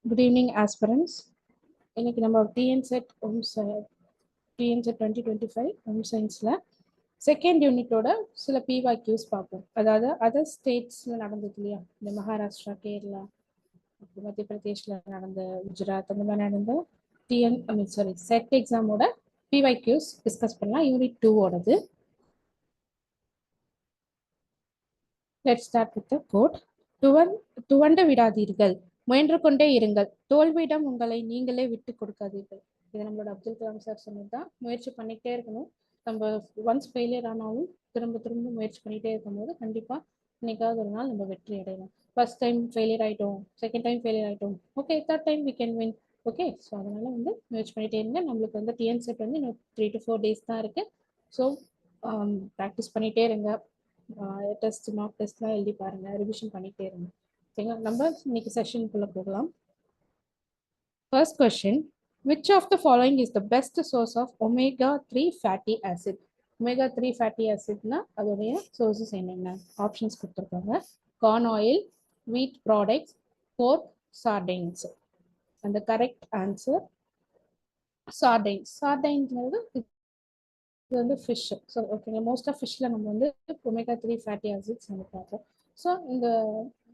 Good evening, aspirants. இன்னைக்கு நம்ம TNSET TNSET 2025 home சயின்ஸில் செகண்ட் யூனிட்டோட சில பிவாக்யூஸ் பார்ப்போம். அதாவது அதர் ஸ்டேட்ஸில் நடந்தது இல்லையா, இந்த மகாராஷ்டிரா, கேரளா, மத்திய பிரதேஷில் நடந்த, குஜராத், அந்த மாதிரி நடந்த செட் எக்ஸாமோட பிவாக்யூஸ் டிஸ்கஸ் பண்ணலாம். யூனிட் 2ஓடது. Let's start with the code. துவண்டு விடாதீர்கள், முயன்று கொண்டே இருங்கள், தோல்வியிடம் உங்களை நீங்களே விட்டு கொடுக்காதீர்கள். இது நம்மளோட அப்துல் கலாம் சார் சொன்னதுதான். முயற்சி பண்ணிக்கிட்டே இருக்கணும். நம்ம ஒன்ஸ் ஃபெயிலியர் ஆனாலும் திரும்ப திரும்ப முயற்சி பண்ணிகிட்டே இருக்கும்போது கண்டிப்பாக இன்னைக்காவது ஒரு நாள் நம்ம வெற்றி அடையலாம். ஃபர்ஸ்ட் டைம் ஃபெயிலியர் ஆகிட்டோம், செகண்ட் டைம் ஃபெயிலியர் ஆகிட்டோம், okay, third time we can win. Okay, so அதனால முயற்சி பண்ணிகிட்டே இருங்க. நம்மளுக்கு டிஎன்செட் இன்னும் 3 to 4 days தான் இருக்குது. ஸோ ப்ராக்டிஸ் பண்ணிகிட்டே இருங்க. டெஸ்ட், மார்க் டெஸ்ட்லாம் எழுதி பாருங்க, ரிவிஷன் பண்ணிகிட்டே இருங்க. சரிங்களா? நம்ம இன்னைக்கு செஷனுக்குள்ள போகலாம். First question, which of the following is the best source of omega-3 fatty acid? omega-3 fatty acidனா அதோடைய சோர்சஸ் என்னென்ன ஆப்ஷன்ஸ் கொடுத்துருக்காங்க. கார்ன் ஆயில், வீட் ப்ராடக்ட்ஸ், போர்க், சார்டைன்ஸ். அந்த கரெக்ட் ஆன்சர் சார்டைன்ஸ். சார்டைன்ஸ்ங்கிறது இது ஃபிஷ். ஸோ ஓகேங்க, மோஸ்ட் ஆஃப் ஃபிஷ்ல நம்ம omega-3 fatty acids நம்ம பார்ப்போம். ஸோ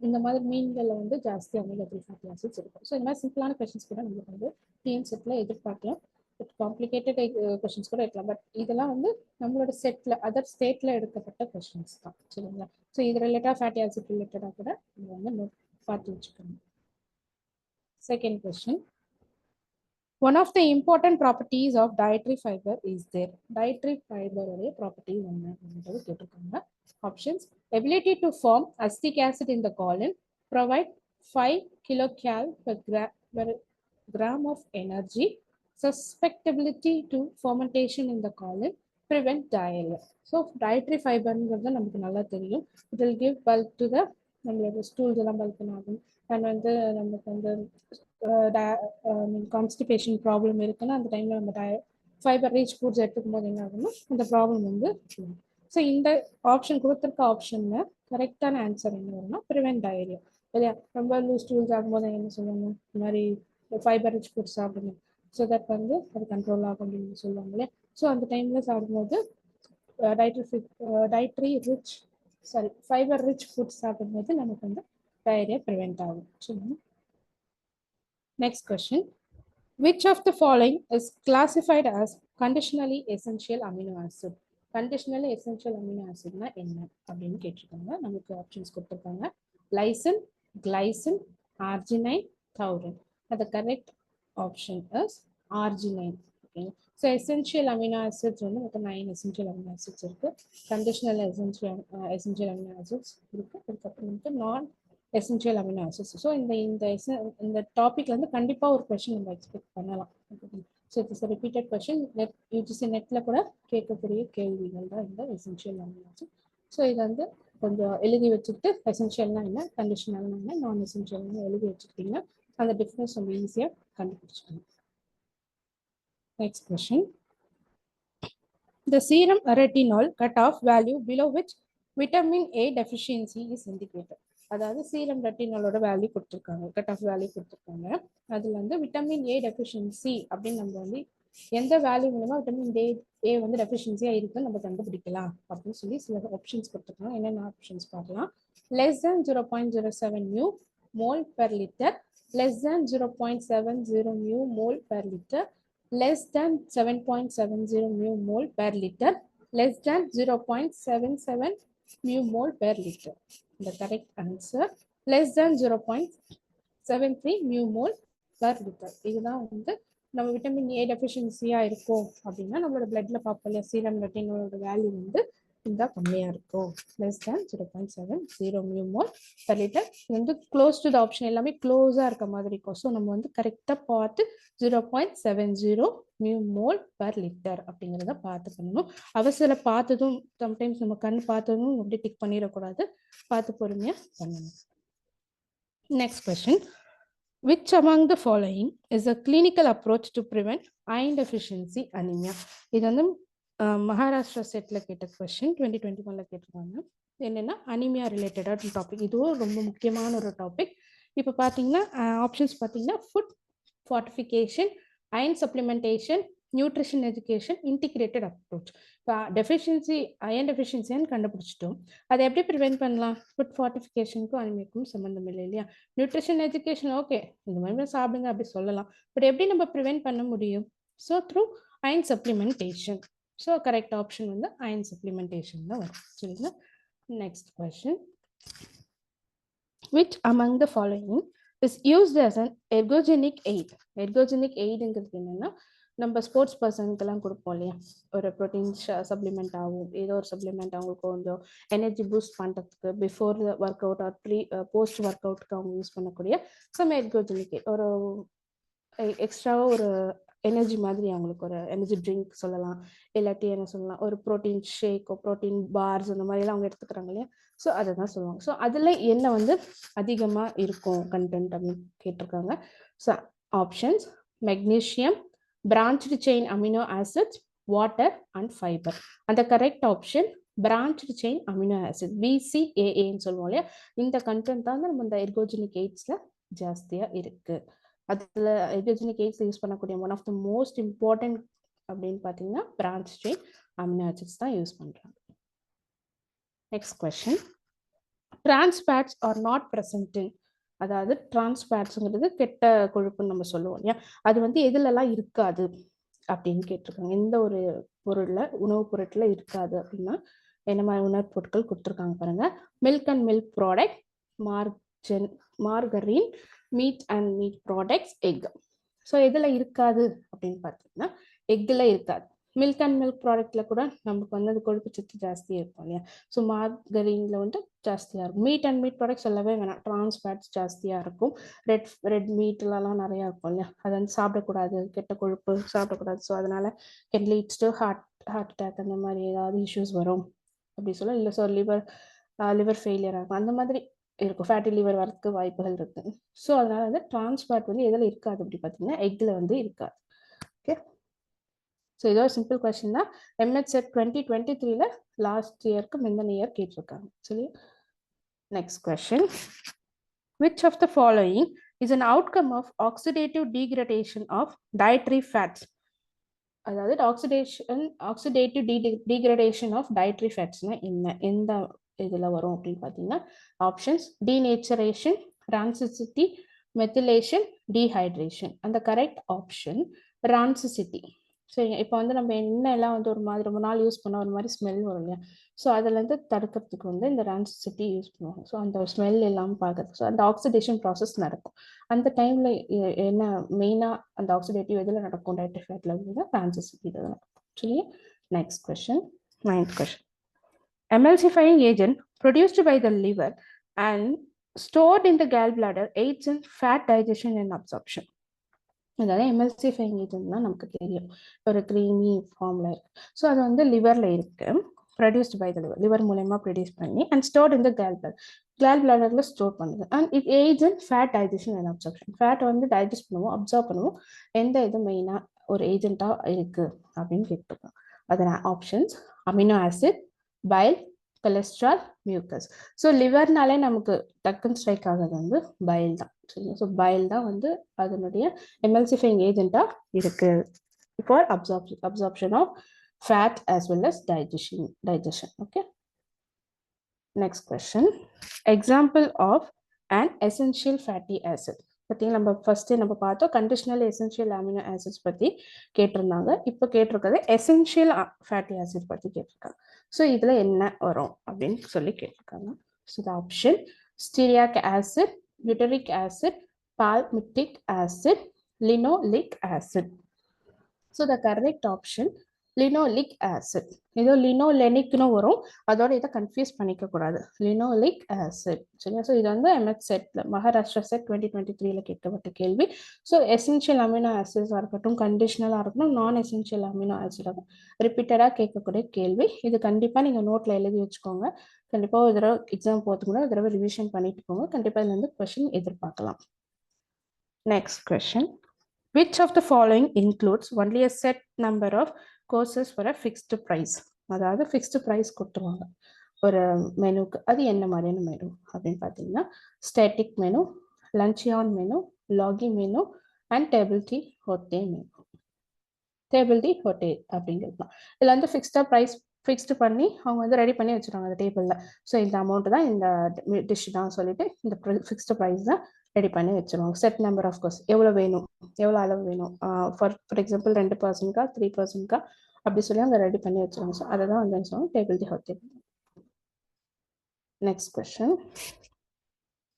இந்த மாதிரி மீன்களில் ஜாஸ்தி omega-3 fatty acids இருக்கும். ஸோ இந்த மாதிரி சிம்பிளான கொஸ்டின்ஸ் கூட நம்மளுக்கு டிஎன்செட்டில் எதிர்பார்க்கலாம். பட் காம்ப்ளிகேட்டட் கொஸ்டின்ஸ் கூட இருக்கலாம். பட் இதெல்லாம் நம்மளோட செட்டில், அதர் ஸ்டேட்டில் எடுக்கப்பட்ட கொஸ்டின்ஸ் தான். சரிங்களா? ஸோ இது ரிலேட்டடாக ஃபேட்டி ஆசிட் ரிலேட்டடாக கூட நம்ம நோட் பார்த்து வச்சுக்கணும். Second question, one of the important properties of dietary fiber is there. Dietary fiber உடைய properties என்னன்றது கேட்டிருக்காங்க. Options: ability to form acetic acid in the colon, provide 5 kilocal per gram of energy, susceptibility to fermentation in the colon, prevent diarrhea. So dietary fiber நமக்கு நல்லா தெரியும். It will give bulk to the நம்மளோட stools எல்லாம் bulk ஆகும். And நமக்கு constipation problem இருக்குன்னா அந்த டைம்ல நம்ம ஃபைபர் ரிச் ஃபுட்ஸ் எடுத்துக்கும் போது என்ன ஆகும்னா அந்த ப்ராப்ளம் ஸோ இந்த ஆப்ஷன் கொடுத்துருக்க ஆப்ஷன்ல கரெக்டான ஆன்சர் என்ன வரும்னா ப்ரிவென்ட் டயரியா. இல்லையா? ரொம்ப லூஸ் ஸ்டூல்ஸ் ஆகும்போது என்ன சொல்லுவாங்க, இந்த மாதிரி ஃபைபர் ரிச் ஃபுட்ஸ் சாப்பிடணும். ஸோ தட் அது கண்ட்ரோல் ஆகும் அப்படின்னு சொல்லுவாங்க இல்லையா? ஸோ அந்த டைம்ல சாப்பிடும்போது ஃபைபர் ரிச் ஃபுட்ஸ் சாப்பிடும்போது நமக்கு டயரியா ப்ரிவென்ட் ஆகும். சொல்லுங்க. Next question, which of the following is classified as conditionally essential amino acid? Conditionally essential amino acid na enna அப்படினு கேட்டிருக்காங்க. நமக்கு ஆப்ஷன்ஸ் கொடுத்திருக்காங்க. Lysine, glycine, arginine, taurine. The correct option is arginine. Okay, so essential amino acids நமக்கு 9 essential amino acids இருக்கு. Conditional essential amino acids இருக்கு. அதுக்கப்புறம் non essential amino acids. So இந்த டாபிக்ல கண்டிப்பாக ஒரு கொஸ்டின் நம்ம எக்ஸ்பெக்ட் பண்ணலாம். So it's repeated question. UGC நெட்டில் கூட கேட்கக்கூடிய கேள்விகள் தான் இந்த எசென்ஷியல் அமினோ ஆசிட். ஸோ இது கொஞ்சம் எழுதி வச்சுக்கிட்டு எசென்ஷியல்னா என்ன, கண்டிஷனல்னா என்ன, நான் எசென்ஷியல்னு எழுதி வச்சுக்கிட்டிங்கன்னா அந்த டிஃப்ரென்ஸ் நம்ம ஈஸியாக கண்டுபிடிச்சிக்கணும். Next question, the serum retinol cutoff value below which vitamin A deficiency is indicated. அதாவது சீரம் ரெட்டினாலோட வேல்யூ கொடுத்துருக்காங்க, கட் ஆஃப் வேல்யூ கொடுத்துருக்காங்க. அதுல விட்டமின் ஏ டெஃபிஷியன்சி அப்படின்னு நம்ம எந்த வேல்யூ மூலமா விட்டமின் ஏ டெஃபிஷியன்சியா இருக்குன்னு நம்ம கண்டுபிடிக்கலாம் அப்படின்னு சொல்லி சில ஆப்ஷன்ஸ் கொடுத்துருக்காங்க. என்னென்ன ஆப்ஷன்ஸ் பார்க்கலாம். Less than 0.07 mu mole per litre, less than 0.70 mu mole per litre, less than 7.70 mu mole per liter, less than 0.77 mu mole per liter. The correct answer less than 0.73 mu mole per liter. இதுதான் நம்ம vitamin A டெஃபிஷியன்சியா இருக்கும் அப்படின்னா நம்மளோட பிளட்ல பார்ப்போம் serum ரெட்டினோட value இந்த கம்மியா இருக்கும். Less than 0.70 mu mole per litre. இது க்ளோஸ் டு த ஆப்ஷன் எல்லாமே க்ளோஸா இருக்க மாதிரி இருக்கும். ஸோ நம்ம கரெக்டா பார்த்து 0.70 மியூ மோல் பெர் லிட்டர் அப்படிங்கிறத பார்த்து பண்ணணும். அவசர பார்த்ததும் சம்டைம்ஸ் நம்ம கண் பார்த்ததும் அப்படி டிக் பண்ணிடக்கூடாது, பார்த்து பொறுமையா பண்ணணும். Next question, which among the following is a clinical approach to prevent iron deficiency anemia? இது மகாராஷ்டிரா செட்ல கேட்ட கொஸ்டின், 2021ல கேட்டிருக்காங்க. என்னன்னா அனிமியா ரிலேட்டடான டாபிக். இதுவும் ரொம்ப முக்கியமான ஒரு டாபிக். இப்போ பார்த்தீங்கன்னா ஆப்ஷன்ஸ் பார்த்தீங்கன்னா food fortification, iron supplementation, nutrition education, integrated approach. இப்போ டெஃபிஷியன்சி அயன் டெஃபிஷியன்சின்னு கண்டுபிடிச்சிட்டோம். அதை எப்படி ப்ரிவென்ட் பண்ணலாம்? ஃபுட் ஃபார்ட்டிஃபிகேஷனுக்கும் அனிமிக்கும் சம்மந்தம் இல்லை இல்லையா? நியூட்ரிஷன் எஜுகேஷன் ஓகே, இந்த மாதிரி சாப்பிடுங்க அப்படி சொல்லலாம். பட் எப்படி நம்ம ப்ரிவென்ட் பண்ண முடியும்? So through iron supplementation. So correct option வந்து அயன் சப்ளிமெண்டேஷன் தான் வரும். சரிங்களா? Next question. Which among the following is used as an ergogenic aid? Ergogenic aidங்கிறது என்னன்னா, நம்ம ஸ்போர்ட்ஸ் பர்சனுக்கெல்லாம் கொடுப்போம் இல்லையா, ஒரு ப்ரோட்டீன் சப்ளிமெண்ட் ஆகும், ஏதோ ஒரு சப்ளிமெண்ட் அவங்களுக்கு கொஞ்சம் எனர்ஜி பூஸ்ட் பண்ணுறதுக்கு before workout or post ஒர்க் அவுட்டுக்கு அவங்க யூஸ் பண்ணக்கூடிய சம் எர்கோஜெனிக் எய்ட், ஒரு எக்ஸ்ட்ராவாக ஒரு எனர்ஜி மாதிரி அவங்களுக்கு ஒரு எனர்ஜி ட்ரிங்க் சொல்லலாம், இல்லாட்டி என்ன சொல்லலாம், ஒரு ப்ரோட்டீன் ஷேக்கோ ப்ரோட்டீன் பார்ஸ் அந்த மாதிரிலாம் அவங்க எடுத்துக்கிறாங்க இல்லையா. ஸோ அதை தான் சொல்லுவாங்க. ஸோ அதில் என்ன வந்து அதிகமாக இருக்கும் கண்டென்ட் அப்படின்னு கேட்டிருக்காங்க. So options magnesium, branched chain amino acids, water and fiber. அந்த correct option branched chain amino acid, BCAAன்னு சொல்லுவோம் இல்லையா. இந்த கண்டென்ட் தான் நம்ம இந்த எர்கோஜெனிக் எய்ட்ஸில் ஜாஸ்தியாக இருக்குது. அதில் எர்கோஜெனிக் எய்ட்ஸ் யூஸ் பண்ணக்கூடிய one of the most important அப்படின்னு பார்த்தீங்கன்னா பிரான்ச் செயின் அமினோ ஆசிட்ஸ் தான் யூஸ் பண்ணுறாங்க. Next question. trans fats are not present in, அதாவது trans fatsங்கிறது கெட்ட கொழுப்புன்னு நம்ம சொல்லுவோம் இல்லையா, அது வந்து எதுலலாம் இருக்காது அப்படின்னு கேட்டிருக்காங்க. எந்த ஒரு பொருள்ல உணவுப் பொருட்கள் இருக்காது அப்படின்னா என்ன மாதிரி உணவுப் பொருட்கள் கொடுத்துருக்காங்க பாருங்க. Milk and milk product, margarine, meet and meet products, egg. So எதில் இருக்காது அப்படின்னு பார்த்தீங்கன்னா எக்கில் இருக்காது. மில்க் அண்ட் மில்க் ப்ராடக்ட்ல கூட நமக்கு வந்து அது கொழுப்பு சத்து ஜாஸ்தியாக இருக்கும் இல்லையா. ஸோ மார்கரின்ல வந்து ஜாஸ்தியாக இருக்கும். மீட் அண்ட் மீட் ப்ராடக்ட் சொல்லவே வேணாம், ட்ரான்ஸ் ஃபேட்ஸ் ஜாஸ்தியாக இருக்கும். ரெட் மீட்லலாம் நிறையா இருக்கும் இல்லையா, அதை வந்து சாப்பிடக்கூடாது, கெட்ட கொழுப்பு சாப்பிடக்கூடாது. ஸோ அதனால can leads to heart attack அந்த மாதிரி ஏதாவது இஷ்யூஸ் வரும் அப்படி சொல்ல இல்லை. ஸோ லிவர் ஃபெயிலியர் ஆகும் அந்த மாதிரி இருக்கும், ஃபேட்டி லிவர் வரதுக்கு வாய்ப்புகள் இருக்கு. ஸோ அதனால வந்து ட்ரான்ஸ் ஃபேட் வந்து எதில் இருக்காது அப்படி பார்த்தீங்கன்னா எக்ல வந்து இருக்காது. ஓகே, ஸோ இதோ சிம்பிள் கொஸ்டின் தான். MH செட் 2023ல லாஸ்ட் இயருக்கு முந்தின இயர் கேட்டிருக்காங்க. சரி, next question. Which of the following is an outcome of oxidative degradation of dietary fats? அதாவது ஆக்சிடேட்டிவ் டீக்ரடேஷன் ஆஃப் டயட்ரி ஃபேட்ஸ்னா என்ன, எந்த இதில் வரும் அப்படின்னு பார்த்தீங்கன்னா ஆப்ஷன்ஸ் டீநேச்சரேஷன், ரான்சிசிட்டி, மெத்திலேஷன், டீஹைட்ரேஷன். அந்த கரெக்ட் ஆப்ஷன் ரான்சிசிட்டி. ஸோ இப்போ வந்து நம்ம எண்ணெய் எல்லாம் வந்து ஒரு மாதிரி ரொம்ப நாள் யூஸ் பண்ணால் ஒரு மாதிரி ஸ்மெல் வரும் இல்லையா. ஸோ அதுலேருந்து தடுக்கிறதுக்கு வந்து இந்த ரான்சிசிட்டி யூஸ் பண்ணுவாங்க. ஸோ அந்த ஸ்மெல் இல்லாமல் பார்க்கறதுக்கு. ஸோ அந்த ஆக்சிடேஷன் ப்ராசஸ் நடக்கும். அந்த டைமில் என்ன மெயினாக அந்த ஆக்சிடேட்டிவ் எதில் நடக்கும் டயட்ரி ஃபேட்டில் வந்து ரான்சிசிட்டி தான் நடக்கும். சரி, next question, 9th question. Emulsifying agent produced by the liver and stored in the gallbladder aids in fat digestion and absorption. அதாவது எம்எல்சிஃபைங் ஏஜென்ட்னா நமக்கு தெரியும், ஒரு க்ரீமி ஃபார்மில் இருக்கு. ஸோ அது வந்து லிவரில் இருக்கு, ப்ரொடியூஸ்ட் பை த லிவர் மூலயமா ப்ரொடியூஸ் பண்ணி and stored in the gall பிளாடரில் ஸ்டோர் பண்ணுது. And it aids in fat digestion and absorption. ஃபேட்டை வந்து டைஜஸ்ட் பண்ணுவோம், அப்சார்ப் பண்ணுவோம். எந்த இது மெயினாக ஒரு ஏஜென்ட்டாக இருக்குது அப்படின்னு கேட்டிருக்கோம். அதனால் options amino acid, bile, cholesterol, mucus. So லிவர்னாலே நமக்கு டக்குன்னு ஸ்ட்ரைக் ஆகிறது வந்து பைல் தான். சரிங்களா, ஸோ பைல் தான் வந்து அதனுடைய எமல்சிஃபைங் ஏஜென்ட்டாக இருக்கு for absorption of fat as well as digestion. Okay, next question. Example of and essential fatty acid. பார்த்தீங்கன்னா நம்ம ஃபர்ஸ்ட்டு நம்ம பார்த்தோம் கண்டிஷனல் எசென்ஷியல் அமினோ ஆசிட்ஸ் பற்றி கேட்டிருந்தாங்க. இப்போ கேட்டிருக்கிறது எசென்ஷியல் ஃபேட்டி ஆசிட் பற்றி கேட்டிருக்காங்க. ஸோ இதில் என்ன வரும் அப்படின்னு சொல்லி கேட்டிருக்காங்க. So the option stearic acid, butyric acid, palmitic acid, linoleic acid. So the correct option linoleic acid. இதோ லினோலெனிக்னு வரும், அதோட இதை கன்ஃபியூஸ் பண்ணிக்க கூடாது. Linoleic acid. சரியா, ஸோ இது வந்து MH செட்ல மகாராஷ்டிரா செட் 2023ல கேட்கப்பட்ட கேள்வி. ஸோ எசென்ஷியல் அமினோ ஆசிட்ஸாக இருக்கட்டும், கண்டிஷனலாக இருக்கட்டும், நான் எசென்ஷியல் அமினோ ஆசிடாக ரிப்பீட்டடாக கேட்கக்கூடிய கேள்வி. இது கண்டிப்பாக நீங்கள் நோட்டில் எழுதி வச்சுக்கோங்க. கண்டிப்பாக ஒரு தடவை எக்ஸாம் போகிறதுக்கு கூட ஒரு தடவை ரிவிஷன் பண்ணிட்டு போங்க. கண்டிப்பாக இதுல இருந்து கொஸ்டின் எதிர்பார்க்கலாம். Next question. Which of the following includes only a set number of courses for a fixed price? அதாவது ஃபிக்ஸ்டு ப்ரைஸ் கொடுத்துருவாங்க ஒரு மெனுக்கு. அது என்ன மாதிரியான மெனு அப்படின்னு பார்த்தீங்கன்னா static menu, luncheon menu, loggy menu, and table tea hote menu. Table d'hote அப்படிங்கிறது தான். இதில் வந்து ஃபிக்ஸ்டு பண்ணி அவங்க வந்து ரெடி பண்ணி வச்சுருவாங்க அந்த டேபிளில். ஸோ இந்த அமௌண்ட் தான் இந்த டிஷ் தான் சொல்லிட்டு இந்த ஃபிக்ஸ்டு ப்ரைஸ் தான் ரெடி பண்ணி வச்சுருவாங்க. செட் நம்பர் ஆஃப் கோர்ஸ் எவ்வளோ வேணும், எவ்வளோ அளவு வேணும், ஃபார் எக்ஸாம்பிள் 2%, 3% அப்படி சொல்லி அவங்க ரெடி பண்ணி வச்சுருவாங்க. ஸோ அதை தான் வந்து சொல்லுவாங்க table d'hote. Next question,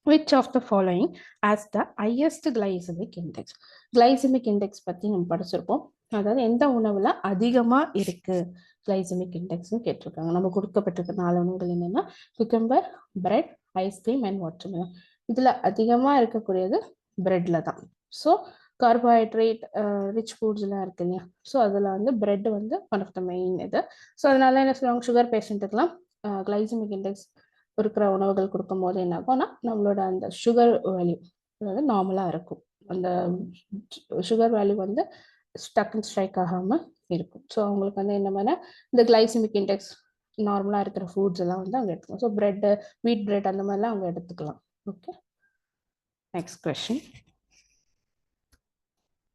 which of the following has the highest glycemic index? glycemic index பற்றி நம்ம படிச்சிருப்போம். அதாவது எந்த உணவுல அதிகமா இருக்கு கிளைசமிக் இண்டெக்ஸ்னு கேட்டிருக்காங்க. நம்ம கொடுக்கப்பட்டிருக்க 4 உணவுகள் என்னன்னா cucumber, bread, ice cream and watermelon. இதுல அதிகமா இருக்கக்கூடியது பிரெட்ல தான். ஸோ கார்போஹைட்ரேட் ரிச் ஃபுட்ஸ் எல்லாம் இருக்கு இல்லையா, ஸோ அதில் வந்து பிரெட் வந்து ஒன் ஆஃப் த மெயின் இது. ஸோ அதனால என்ன சொல்லுவாங்க, சுகர் பேஷண்ட்டுக்கெல்லாம் கிளைசமிக் இண்டெக்ஸ் இருக்கிற உணவுகள் கொடுக்கும் போது என்ன ஆகும்னா நம்மளோட அந்த சுகர் வேல்யூ வந்து நார்மலாக இருக்கும். அந்த சுகர் வேல்யூ வந்து ஸ்டக் அண்ட் ஸ்ட்ரைக் ஆகாமல் இருக்கும். ஸோ அவங்களுக்கு வந்து என்ன மாதிரி இந்த கிளைசமிக் இண்டெக்ஸ் நார்மலாக இருக்கிற ஃபுட்ஸ் எல்லாம் வந்து அவங்க எடுத்துக்கலாம். ஸோ பிரெட்டு, வீட் பிரெட் அந்த மாதிரிலாம் அவங்க எடுத்துக்கலாம். Okay, next question,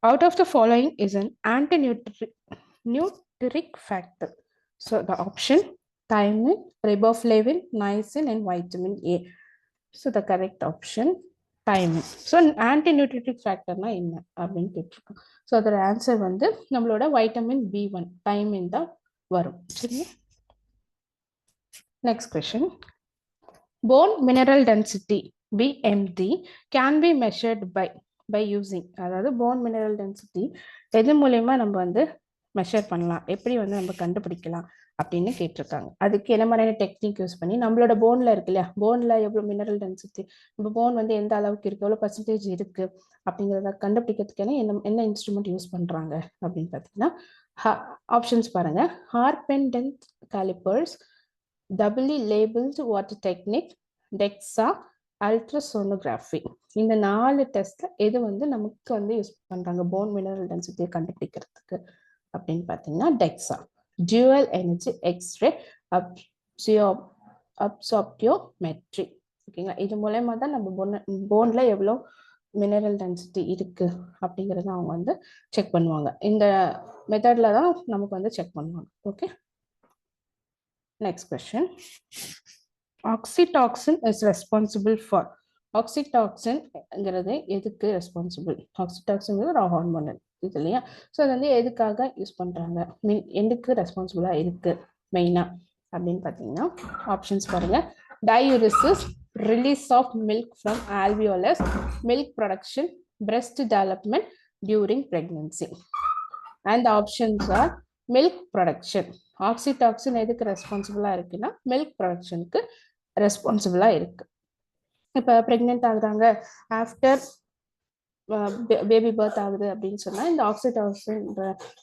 out of the following is an antinutric factor? So the option thiamine, riboflavin, niacin and vitamin A. So the correct option thiamine. So antinutritic factor na enna அப்படினு கேட்டிருக்கோம். So அதோட answer வந்து நம்மளோட vitamin B1 thiamine தான் வரும். சரியா? Next question, bone mineral density BMD can be measured by using, அதாவது phone mineral density எது மூலயமா நம்ம வந்து மெஷர் பண்ணலாம், எப்படி வந்து நம்ம கண்டுபிடிக்கலாம் அப்படின்னு கேட்டிருக்காங்க. அதுக்கு என்ன மாதிரியான டெக்னிக் யூஸ் பண்ணி நம்மளோட போன்ல இருக்கு இல்லையா, போன்ல எவ்வளவு மினரல் டென்சிட்டி, நம்ம போன் வந்து எந்த அளவுக்கு இருக்கு, எவ்வளவு பர்சன்டேஜ் இருக்கு அப்படிங்கிறத கண்டுபிடிக்கிறதுக்கான என்ன இன்ஸ்ட்ருமெண்ட் யூஸ் பண்றாங்க அப்படின்னு பார்த்தீங்கன்னா, ஆப்ஷன்ஸ் பாருங்க, Harpenden calipers, doubly labelled water technique, DEXA, ultrasonography. இந்த 4 டெஸ்ட்ல எது வந்து நமக்கு வந்து யூஸ் பண்றாங்க போன் மினரல் டென்சிட்டியை கண்டுபிடிக்கிறதுக்கு அப்படின்னு பார்த்தீங்கன்னா டெக்ஸா, டியூவல் எனர்ஜி எக்ஸ்ரே அப்சார்ப்டியோமெட்ரி. ஓகேங்களா, இது மூலயமா தான் நம்ம போன்ல எவ்வளோ மினரல் டென்சிட்டி இருக்கு அப்படிங்கிறத அவங்க வந்து செக் பண்ணுவாங்க. இந்த மெத்தட்ல தான் நமக்கு வந்து செக் பண்ணுவாங்க. Okay, next question, oxytocin is responsible for, ஆக்சிடாக்சின்ங்கிறது எதுக்கு ரெஸ்பான்சிபிள், ஆக்சிடாக்சின்ங்கிறது ஒரு ஹார்மோன் இது இல்லையா, ஸோ அது வந்து எதுக்காக யூஸ் பண்றாங்க, எதுக்கு ரெஸ்பான்சிபிளா இருக்கு மெயினா அப்படின்னு பார்த்தீங்கன்னா ஆப்ஷன்ஸ் பாருங்க, diuresis, release of milk from alveolus, milk production, breast development during pregnancy, and the options are milk production. ஆக்சிடாக்சின் எதுக்கு ரெஸ்பான்சிபிளா இருக்குன்னா மில்க் ப்ரொடக்ஷனுக்கு ரெஸ்பான்சிபிளா இருக்கு. இப்போ ப்ரெக்னென்ட் ஆகுறாங்க, ஆஃப்டர் பேபி பர்த் ஆகுது அப்படின்னு சொன்னா இந்த ஆக்சிடாக்சின்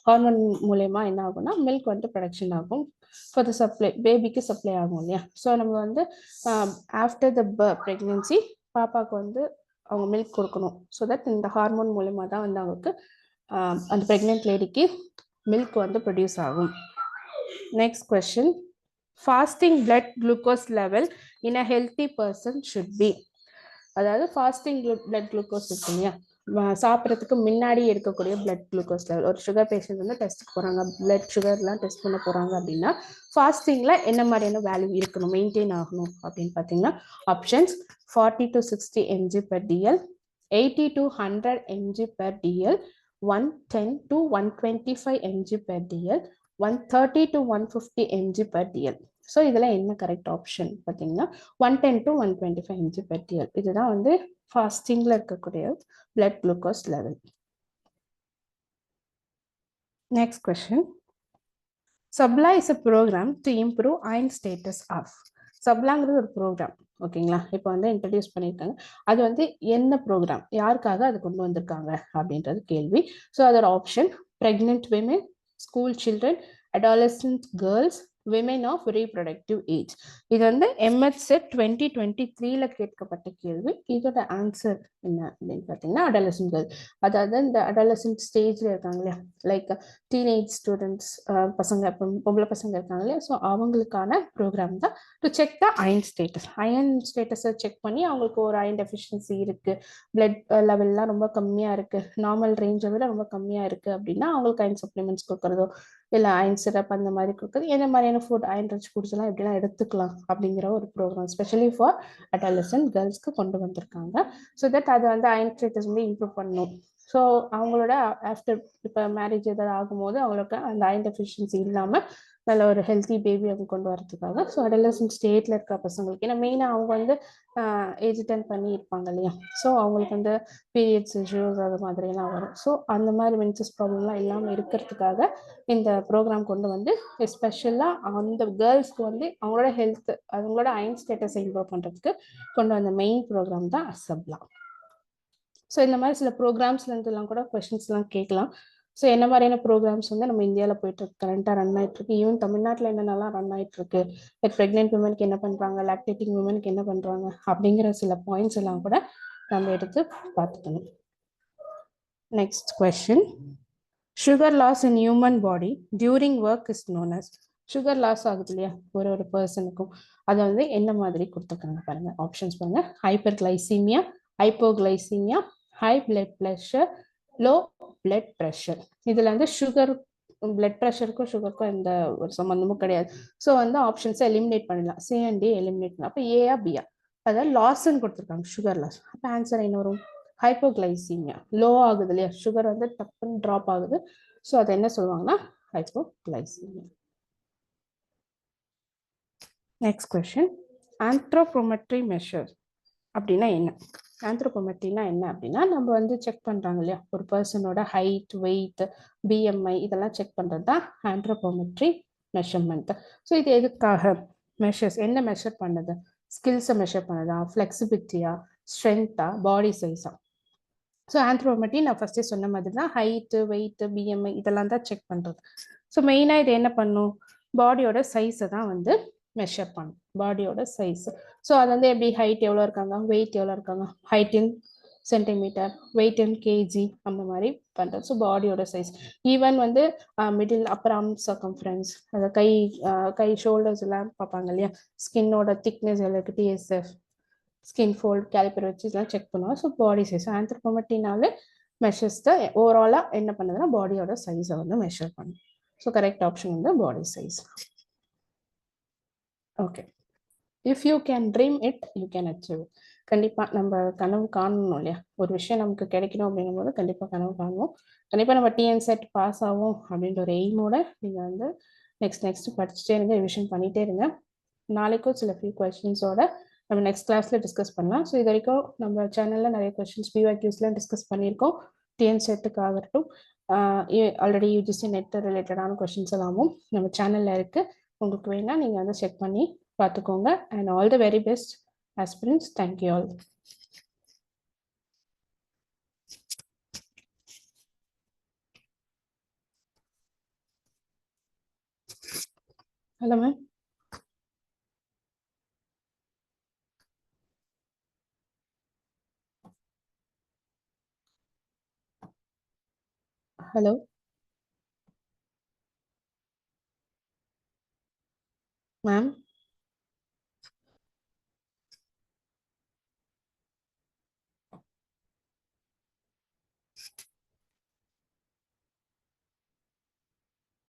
ஹார்மோன் மூலயமா என்ன ஆகும்னா மில்க் வந்து ப்ரொடக்ஷன் ஆகும், ஃபார் த சப்ளை, பேபிக்கு சப்ளை ஆகும் இல்லையா. ஸோ நம்ம வந்து ஆஃப்டர் த ப்ரெக்னென்சி பாப்பாவுக்கு வந்து அவங்க மில்க் கொடுக்கணும். ஸோ தட் இந்த ஹார்மோன் மூலயமா தான் வந்து அவங்களுக்கு அந்த ப்ரெக்னென்ட் லேடிக்கு மில்க் வந்து ப்ரொடியூஸ் ஆகும். Next question, fasting blood glucose level in a healthy person should be, அதாவது ஃபாஸ்டிங் blood glucose இருக்கு இல்லையா, சாப்பிட்றதுக்கு முன்னாடி எடுக்கக்கூடிய blood glucose level. ஒரு சுகர் பேஷண்ட் வந்து டெஸ்ட்டுக்கு போறாங்க, blood சுகர்லாம் டெஸ்ட் பண்ண போறாங்க அப்படின்னா ஃபாஸ்டிங்ல என்ன மாதிரியான வேல்யூ இருக்கணும், மெயின்டைன் ஆகணும் அப்படின்னு பார்த்தீங்கன்னா options 40 to 60 mg/dl, 80 to 100 mg/dl, 110 to 125 mg/dl, 130 to 150 mg/dl. So இதில் என்ன கரெக்ட் ஆப்ஷன் பார்த்தீங்கன்னா 110 to 125 mg/dl. இதுதான் வந்து ஃபாஸ்டிங்ல இருக்கக்கூடிய blood glucose level. Next question, சப்லா is a program to improve iron status of. சப்லாங்கிறது ஒரு ப்ரோக்ராம். ஓகேங்களா, இப்போ வந்து இன்ட்ரடியூஸ் பண்ணியிருக்காங்க. அது வந்து என்ன ப்ரோக்ராம், யாருக்காக அது கொண்டு வந்திருக்காங்க அப்படின்றது கேள்வி. ஸோ அதோட option, pregnant women, school children, adolescent girls, women of reproductive age. இது வந்து எம்எச் செட் 2023ல கேட்கப்பட்ட கேள்வி. இதோட ஆன்சர் என்ன அப்படின்னு பார்த்தீங்கன்னா அடலசன்ட் கேர்ள். அதாவது இந்த அடலசன்ட் ஸ்டேஜ்ல இருக்காங்க இல்லையா, லைக் டீனேஜ் ஸ்டூடெண்ட்ஸ், பசங்க, பொம்பளை பசங்க இருக்காங்க இல்லையா, ஸோ அவங்களுக்கான ப்ரோக்ராம் தான் to check the iron status. Iron ஸ்டேட்டஸை செக் பண்ணி அவங்களுக்கு ஒரு அயன் டெஃபிஷியன்சி இருக்கு, பிளட் லெவல்லாம் ரொம்ப கம்மியாக இருக்கு, நார்மல் ரேஞ்சை விட ரொம்ப கம்மியாக இருக்கு அப்படின்னா அவங்களுக்கு அயன் சப்ளிமெண்ட்ஸ் கொடுக்குறதோ இல்லை அயன் சிரப் அந்த மாதிரி கொடுக்குறது, என்ன மாதிரியான ஃபுட் அயன் ரிச் ஃபுட்ஸ் எல்லாம் எப்படிலாம் எடுத்துக்கலாம் அப்படிங்கிற ஒரு ப்ரோக்ராம் ஸ்பெஷலி ஃபார் அடாலசன்ட் கேர்ள்ஸ்க்கு கொண்டு வந்திருக்காங்க. ஸோ தட் அது வந்து அயன் ஸ்டேட்டஸ் வந்து இம்ப்ரூவ் பண்ணணும். ஸோ அவங்களோட ஆஃப்டர் இப்போ மேரேஜ் ஏதாவது ஆகும்போது அவங்களுக்கு அந்த அயன் டெஃபிஷியன்சி இல்லாமல் நல்ல ஒரு ஹெல்த்தி பேபி அவங்க கொண்டு வரதுக்காக. ஸோ அடலசன்ட் ஸ்டேட்ல இருக்கிற பசங்களுக்கு, ஏன்னா மெயினாக அவங்க வந்து ஏஜ் அட்டன் பண்ணி இருப்பாங்க இல்லையா, ஸோ அவங்களுக்கு வந்து பீரியட்ஸ் இஷ்யூஸ் அது மாதிரிலாம் வரும். ஸோ அந்த மாதிரி மென்சஸ் ப்ராப்ளம்லாம் இல்லாமல் இருக்கிறதுக்காக இந்த ப்ரோக்ராம் கொண்டு வந்து எஸ்பெஷலாக அந்த கேர்ள்ஸ்க்கு வந்து அவங்களோட ஹெல்த், அவங்களோட அயன் ஸ்டேட்டஸை இம்ப்ரூவ் பண்ணுறதுக்கு கொண்டு வந்த மெயின் ப்ரோக்ராம் தான் அசப்லா. ஸோ இந்த மாதிரி சில ப்ரோக்ராம்ஸ்லேருந்துலாம் கூட கொஷின்ஸ்லாம் கேட்கலாம். ஸோ என்ன மாதிரியான ப்ரோக்ராம்ஸ் வந்து நம்ம இந்தியாவில் போயிட்டு இருக்கு, கரண்ட்டாக ரன் ஆகிட்டு இருக்கு, ஈவன் தமிழ்நாட்டில் என்னென்னலாம் ரன் ஆகிட்டு இருக்கு, லைக் ப்ரெக்னென்ட் உமனுக்கு என்ன பண்ணுறாங்க, லாக்டேட்டிங் உமனுக்கு என்ன பண்ணுறாங்க அப்படிங்கிற சில பாயிண்ட்ஸ் எல்லாம் கூட நம்ம எடுத்து பார்த்துக்கணும். Next question, sugar loss in human body during work is known as. Sugar loss ஆகுது இல்லையா ஒரு பர்சனுக்கும், அதை வந்து என்ன மாதிரி கொடுத்துருக்காங்க பாருங்க. ஆப்ஷன்ஸ் பாருங்க. Hyper glycaemia, hypoglycaemia, high blood pressure, low blood pressure. இதுல வந்து சுகர், பிளட் ப்ரெஷருக்கும் சுகருக்கும் எந்த ஒரு சம்மந்தமும் கிடையாது. ஸோ வந்து ஆப்ஷன்ஸை எலிமினேட் பண்ணிடலாம். சி அண்ட் டி எலிமினேட் பண்ணலாம். அப்போ ஏயா பியா, அதாவது லாஸ்ன்னு கொடுத்துருக்காங்க, சுகர் லாஸ். அப்போ ஆன்சர் என்ன வரும்? ஹைப்போகிளைசீமியா. லோ ஆகுது இல்லையா, சுகர் வந்து டக்குன்னு ட்ராப் ஆகுது. ஸோ அதை என்ன சொல்லுவாங்கன்னா hypoglycaemia. Next question, anthropometry measure அப்படின்னா என்ன? ஆந்த்ரோபோமெட்ரினா என்ன அப்படின்னா, நம்ம வந்து செக் பண்றாங்க இல்லையா ஒரு பர்சனோட ஹைட், வெயிட், பிஎம்ஐ இதெல்லாம் செக் பண்றது தான் ஆந்த்ரோபோமெட்ரி மெஷர்மெண்ட். ஸோ இது எதுக்காக மெஷர்ஸ், என்ன மெஷர் பண்ணுது? ஸ்கில்ஸை மெஷர் பண்ணுதா, ஃப்ளெக்சிபிலிட்டியா, ஸ்ட்ரென்த்தா, பாடி சைஸா? ஸோ ஆந்த்ரோபோமெட்ரி நான் ஃபர்ஸ்டே சொன்ன மாதிரி தான் ஹைட்டு, வெயிட், பிஎம்ஐ இதெல்லாம் தான் செக் பண்ணுறது. ஸோ மெயினாக இது என்ன பண்ணும், பாடியோட சைஸை தான் வந்து மெஷர் பண்ணும், பாடியோட சைஸ். ஸோ அது வந்து எப்படி, ஹைட் எவ்வளோ இருக்காங்க, வெயிட் எவ்வளோ இருக்காங்க, height in centimetre, weight in kg, அந்த மாதிரி பண்ணுறது. ஸோ பாடியோட சைஸ். ஈவன் வந்து மிடில் அப்பர் ஆர்ம் சர்க்கம்ஃபரன்ஸ், அந்த கை ஷோல்டர்ஸ் எல்லாம் பார்ப்பாங்க இல்லையா, ஸ்கின்னோட திக்னஸ் எவ்வளோ இருக்குது, டிஎஸ்எஃப், ஸ்கின் ஃபோல்ட், கேலிப்பர் வச்சு இதெல்லாம் செக் பண்ணுவோம். ஸோ பாடி சைஸ் ஆந்த்ரோபோமெட்ரினாலே மெஷர்ஸ் தான் ஓவராலாக என்ன பண்ணுதுன்னா பாடியோட சைஸை வந்து மெஷர் பண்ணும். ஸோ கரெக்ட் ஆப்ஷன் வந்து பாடி size. Okay, if you can dream it you can achieve. கண்டிப்பாக நம்ம கனவு காணணும் இல்லையா, ஒரு விஷயம் நமக்கு கிடைக்கணும் அப்படிங்கும்போது கண்டிப்பாக கனவு காணணும். கண்டிப்பாக நம்ம டிஎன்செட் பாஸ் ஆகும் அப்படின்ற ஒரு எய்மோட நீங்கள் வந்து நெக்ஸ்ட் படிச்சுட்டே இருங்க, ரிவிஷன் பண்ணிகிட்டே இருங்க. நாளைக்கும் சில ஃபியூ கொஸ்டின்ஸோட நம்ம நெக்ஸ்ட் கிளாஸ்ல டிஸ்கஸ் பண்ணலாம். ஸோ இது வரைக்கும் நம்ம சேனல்ல நிறைய கொஸ்டின்ஸ் பிஒய்க்யூஸ்லாம் டிஸ்கஸ் பண்ணியிருக்கோம். டிஎன்செட்டுக்கு ஆகட்டும், ஆல்ரெடி யூஜிசி நெட் ரிலேட்டடான கொஸ்டின்ஸ் எல்லாமும் நம்ம சேனல்ல இருக்கு. உங்களுக்கு வேணா நீங்க வந்து செக் பண்ணி பார்த்துக்கோங்க. And all the very best aspirants. Thank you all. Hello ma'am. Hello ma'am.